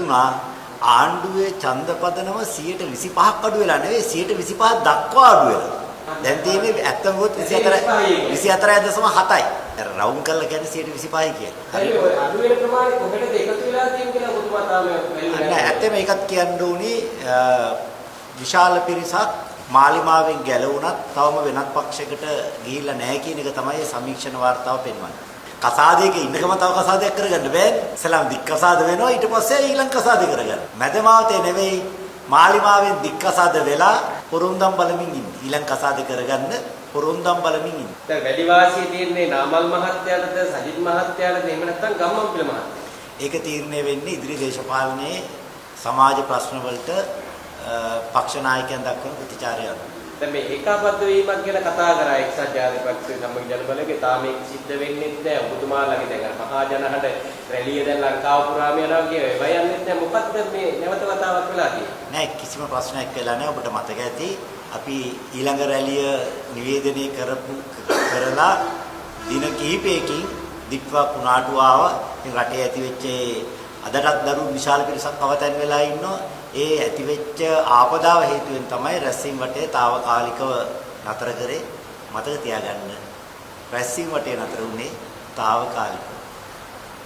වැරදුනා. ආණ්ඩුවේ ඡන්ද පදනම 125ක් අඩු වෙලා නෙවෙයි 125ක් දක්වා අඩු වෙලා. දැන් තියෙන්නේ ඇත්තම ගොත් 24.7යි. අර රවුම් කරලා කියන්නේ 125යි කියලා. හරි ඔය අඩු වෙන ප්‍රමාණය කොහෙටද එකතු වෙලා තියෙන්නේ කියලා ඔබතුමා තාම නෑ ඇත්තම ඒකත් කියන්න ඕනේ විශාල පිරිසක් මාලිමාවෙන් ගැලවුණත් තවම වෙනත් පක්ෂයකට ගිහිල්ලා නැහැ කියන එක තමයි සමීක්ෂණ වාර්තාව පෙන්වන්නේ. කසාදයක ඉන්නකම තව කසාදයක් කරගන්න බෑනේ. ඉස්ලාම් දික් කසාද වෙනවා ඊට පස්සේ ඊළඟ කසාද කරගන්න. මැදමාවතේ නෙවෙයි මාලිමාවෙන් දික් කසාද වෙලා පොරොන්දම් බලමින් ඉන්නේ. ඊළඟ කසාද කරගන්න පොරොන්දම් බලමින් ඉන්නේ. දැන් වැඩි වාසිය තියෙන්නේ නාමල් මහත්තයාටද සජිත් මහත්තයාටද එහෙම නැත්නම් ගම්මන්පිල මහත්තයාට? ඒක තීරණය වෙන්නේ ඉදිරි දේශපාලනයේ සමාජ ප්‍රශ්න වලට පක්ෂ නායකයන් දක්වන ප්‍රතිචාරය අනුව. දැන් මේ ඒකාබද්ධ වීමක් ගැන කතා කරා එක්සත් ජාතික පක්ෂයේ සම්මුඛ ජනබලයේ තාම මේක සිද්ධ වෙන්නේ නැහැ. ඔබතුමාලගේ දැන් අර මහා ජනහඬ රැළිය දැන් ලංකාව පුරාම යනවා කිය ඒවා යන්නේ නැහැ. මොකද්ද මේ නැවත වතාවක් වෙලා තියෙන්නේ? නෑ කිසිම ප්‍රශ්නයක් වෙලා නැහැ. ඔබට මතක ඇති අපි ඊළඟ රැළිය නිවේදනය කරලා දින කිහිපයකින් දික්වා කුණාටු ආවා. ඉතින් රටේ ඇති වෙච්ච අදටත් දරු විශාල පිරිසක් අවතැන් වෙලා ඉන්නවා. ඒ ඇති වෙච්ච ආපදාව හේතුවෙන් තමයි රැස්වීම වටේ తాවකාලිකව නතර කරේ. මතක තියාගන්න. රැස්වීම වටේ නතර වුණේ తాවකාලිකව.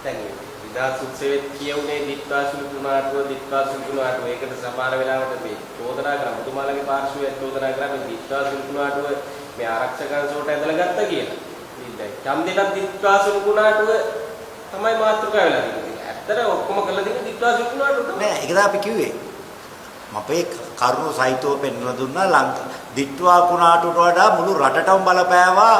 දැන් විදාස් උත්සවෙත් කියුනේ දිත්වාසුළු කුණාටුව ඒකට සමාන වෙලාවට මේ චෝදනා කරා මුතුමාලගේ පාර්ශවයේ චෝදනා කරා මේ දිත්වාසුළු කුණාටුව මේ ආරක්ෂකයන්සෝට ඇදලා ගත්තා කියලා. ඉතින් දැන් ඡන්දෙට දිත්වාසුළු කුණාටුව තමයි මාතෘකාව වෙලා තියෙන්නේ. ඇත්තට ඔක්කොම කළ දෙන්නේ දිත්වාසුළු කුණාටුව නෑ. ඒක තමයි අපි කිව්වේ. අපේ කරුණු සහිතව පෙන්වලා දුන්නා දිට්වා කුණාටුවට වඩා මුළු රටටම බලපෑවා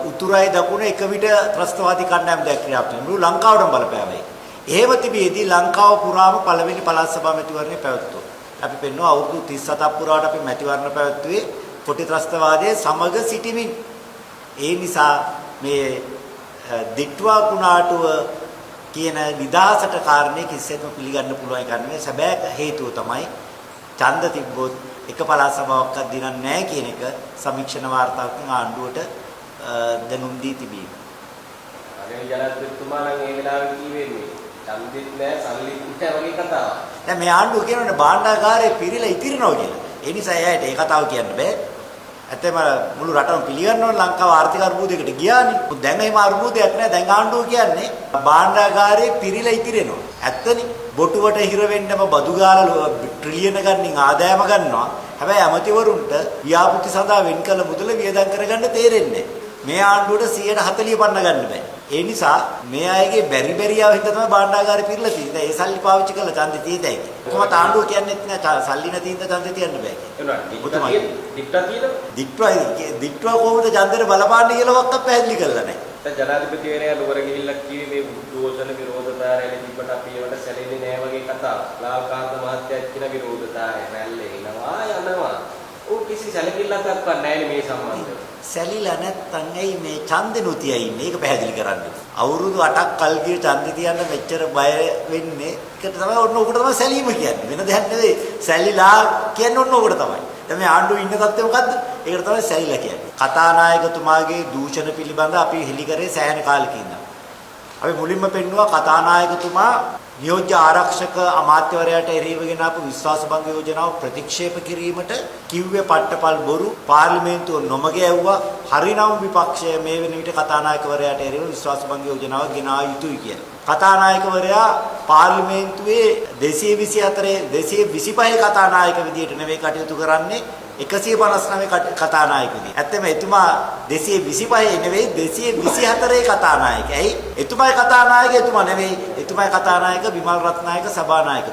උතුරයි දකුණ එක විට ත්‍රස්තවාදී කණ්ඩායම් දෙයක් ක්‍රියාත්මක මුළු ලංකාවටම බලපෑවයි. එහෙම තිබියදී ලංකාව පුරාම පළවෙනි පළාත් සභා මැතිවරණය පැවැත්වුවා. අපි පෙන්වුවා අවුරුදු 37ක් පුරාවට අපි මැතිවරණ පැවැත්වුවේ කොටි ත්‍රස්තවාදයේ සමග සිටිමින්. ඒ නිසා මේ දිට්වා කුණාටුව කියන නිදහසට කාරණේ කිසිසේත්ම පිළිගන්න පුළුවන් එකක් නෙමෙයි. සැබෑ හේතුව තමයි ඡන්ද තිබ්බොත් එක පළාත් සභාවක්වත් දිනන්නේ නැහැ කියන එක සමීක්ෂණ වාර්තාවකින් ආණ්ඩුවට දැනුම් දී තිබීම. අනේ ජනාධිපතිතුමා නම් ඒ වෙලාවේ කිව්වේ මේ ඡන්දෙත් නැහැ සල්ලිත් නැහැ වගේ කතාවක්. දැන් මේ ආණ්ඩුව කියනවානේ භාණ්ඩාගාරේ පිරීලා ඉතිරනවා කියලා. ඒ නිසා එයාට ඒ කතාව කියන්න බෑ. ඇත්තම මුළු රටම පිළිගන්නව ලංකාව ආර්ථික අර්බුදයකට ගියානේ. දැන් එහෙම අර්බුදයක් නැහැ. දැන් ආණ්ඩුව කියන්නේ භාණ්ඩාගාරේ පිරීලා ඉතිරෙනවා. ඇත්තනේ. බොටුවට හිර වෙන්නම බදු ගාලා ට්‍රිලියන ගණනින් ආදායම ගන්නවා. හැබැයි ඇමතිවරුන්ට ව්‍යාපෘති සඳහා වෙන් කළ මුදල වියදම් කරගන්න තේරෙන්නේ නැහැ. මේ ආණ්ඩුවට 140 පන්න ගන්න බෑ. ඒ නිසා මේ අයගේ බැරිබැරියාව හින්දා තමයි භාණ්ඩාගාරේ පිරලා තියෙන්නේ. ඒ සල්ලි පාවිච්චි කරලා ඡන්දෙ තියදයි. කොහොමද ආණ්ඩුව කියන්නේත් නෑ සල්ලි නැති හින්දා ඡන්දෙ තියන්න බෑ කියලා. දික්ටා කොහොමද ඡන්දෙට බලපාන්නේ කියලාවත් පැහැදිලි කරලා නෑ. දැන් ජනාධිපතිවරයා නුවර ගිහිල්ලා කිව්වේ මේ උද්ඝෝෂණ විරෝධතාවයල තිබ්බට අපි ඒවට සැලෙන්නේ නෑ වගේ කතාවක්. ලාල්කාන්ත මහත්තයා කියන විරෝධතාවය රැල්ල එනවා යනවා. ਉਹ කිසි සැලකිල්ලක් දක්වන්නේ නැහැ මේ සම්බන්ධව. සැලිලා නැත්තම් ඇයි මේ ඡන්දෙ නොතිය ඉන්නේ? ඒක පැහැදිලි කරන්න. අවුරුදු 8ක් කල් ගිය ඡන්දෙ තියන්න මෙච්චර බය වෙන්නේ. ඒකට තමයි ඔන්න ඔකට තමයි සැලීම කියන්නේ. වෙන දෙයක් නෙවෙයි. සැලිලා කියන්නේ ඔන්න ඔකට තමයි. දැන් මේ ආණ්ඩුවේ ඉන්න තත්ත්වය මොකද්ද? ඒකට තමයි සැලිලා කියන්නේ. කතානායකතුමාගේ දූෂණ පිළිබඳ අපි හෙලි කරේ සෑහෙන කාලෙක ඉඳන්. අපි මුලින්ම පෙන්නුවා කතානායකතුමා නියෝජ්‍ය ආරක්ෂක අමාත්‍යවරයාට එරෙහිවගෙන ආපු විශ්වාසභංග යෝජනාව ප්‍රතික්ෂේප කිරීමට කිව්වේ පට්ටපල් බොරු පාර්ලිමේන්තුව නොමග ඇව්වා. හරිනම් විපක්ෂය මේ වෙන විට කතානායකවරයාට එරෙහිව විශ්වාසභංග යෝජනාව ගෙනා යුතුයි කියලා. කතානායකවරයා පාර්ලිමේන්තුවේ 225 කතානායක විදියට නෙවෙයි කටයුතු කරන්නේ 159 කතානායක විදියට. ඇත්තම එතුමා 225 නෙවෙයි 224 කතානායක. ඇයි? එතුමායි කතානායක එතුමා නෙවෙයි. එතුමායි කතානායක විමල් රත්නායක සභානායක.